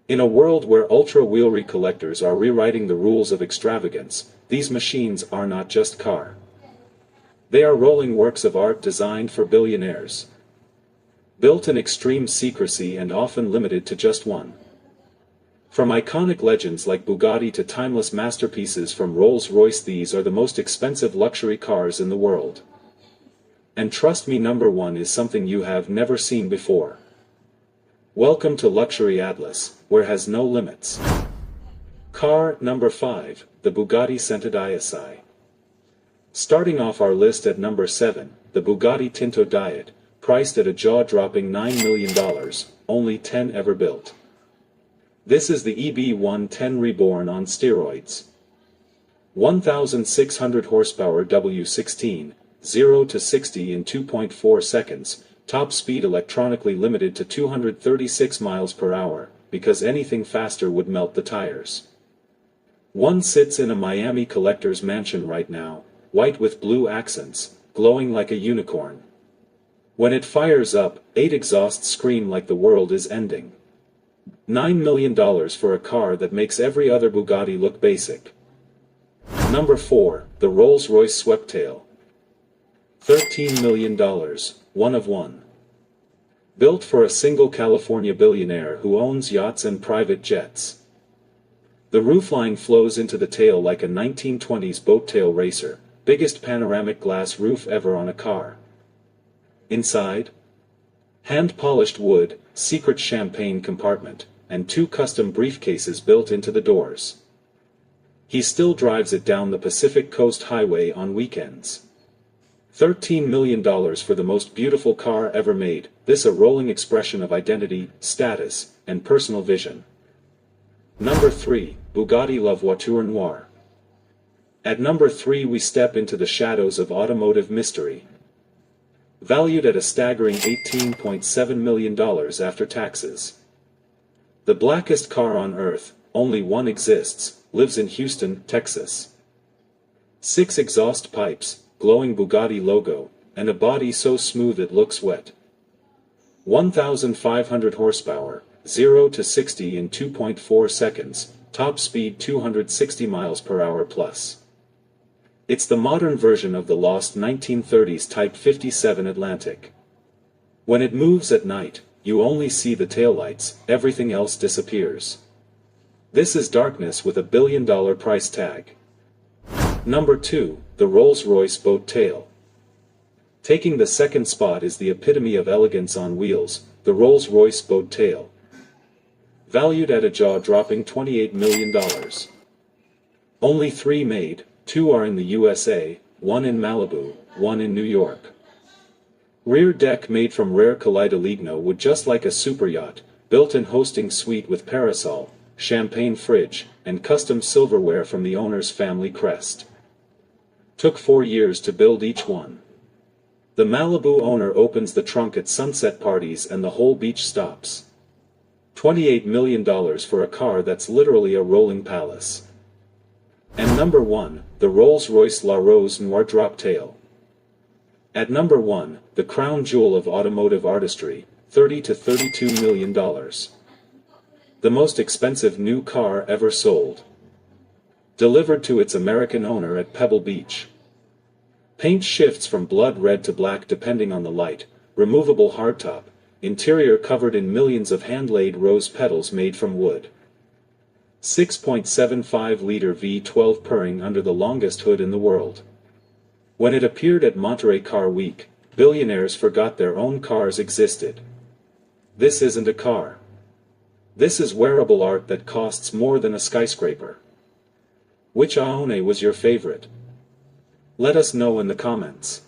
In a world where ultra-wealthy collectors are rewriting the rules of extravagance, these machines are not just cars. They are rolling works of art designed for billionaires. Built in extreme secrecy and often limited to just one. From iconic legends like Bugatti to timeless masterpieces from Rolls-Royce, these are the most expensive luxury cars in the world. And trust me, number one is something you have never seen before. Welcome to Luxury Atlas, where has no limits. Car number 5, the Bugatti Centodieci. Starting off our list at number 7, the Bugatti Centodieci, priced at a jaw-dropping $9 million, only 10 ever built. This is the EB110 reborn on steroids. 1,600 horsepower W16, 0 to 60 in 2.4 seconds, top speed electronically limited to 236 miles per hour, because anything faster would melt the tires. One sits in a Miami collector's mansion right now, white with blue accents, glowing like a unicorn. When it fires up, 8 exhausts scream like the world is ending. $9 million for a car that makes every other Bugatti look basic. Number 4, the Rolls-Royce Sweptail. $13 million, one of one. Built for a single California billionaire who owns yachts and private jets. The roofline flows into the tail like a 1920s boat tail racer, biggest panoramic glass roof ever on a car. Inside? Hand-polished wood, secret champagne compartment, and 2 custom briefcases built into the doors. He still drives it down the Pacific Coast Highway on weekends. $13 million for the most beautiful car ever made, this a rolling expression of identity, status, and personal vision. Number 3, Bugatti Voiture Noire. At number 3 we step into the shadows of automotive mystery. Valued at a staggering $18.7 million after taxes. The blackest car on earth, only one exists, lives in Houston, Texas. 6 exhaust pipes, glowing Bugatti logo, and a body so smooth it looks wet. 1,500 horsepower, 0 to 60 in 2.4 seconds, top speed 260 miles per hour plus. It's the modern version of the lost 1930s Type 57 Atlantic. When it moves at night, you only see the taillights, everything else disappears. This is darkness with a $1 billion price tag. Number 2, the Rolls-Royce Sweptail. Taking the second spot is the epitome of elegance on wheels, the Rolls-Royce Sweptail. Valued at a jaw-dropping $28 million. Only 3 made, 2 are in the USA, 1 in Malibu, 1 in New York. Rear deck made from rare Kaleido wood just like a superyacht, built-in hosting suite with parasol, champagne fridge, and custom silverware from the owner's family crest. Took 4 years to build each one. The Malibu owner opens the trunk at sunset parties and the whole beach stops. $28 million for a car that's literally a rolling palace. And number 1, the Rolls-Royce La Rose Noire Droptail. At number 1, the crown jewel of automotive artistry, $30 to $32 million. The most expensive new car ever sold. Delivered to its American owner at Pebble Beach. Paint shifts from blood red to black depending on the light, removable hardtop, interior covered in millions of hand-laid rose petals made from wood. 6.75-liter V12 purring under the longest hood in the world. When it appeared at Monterey Car Week, billionaires forgot their own cars existed. This isn't a car. This is wearable art that costs more than a skyscraper. Which Aone was your favorite? Let us know in the comments.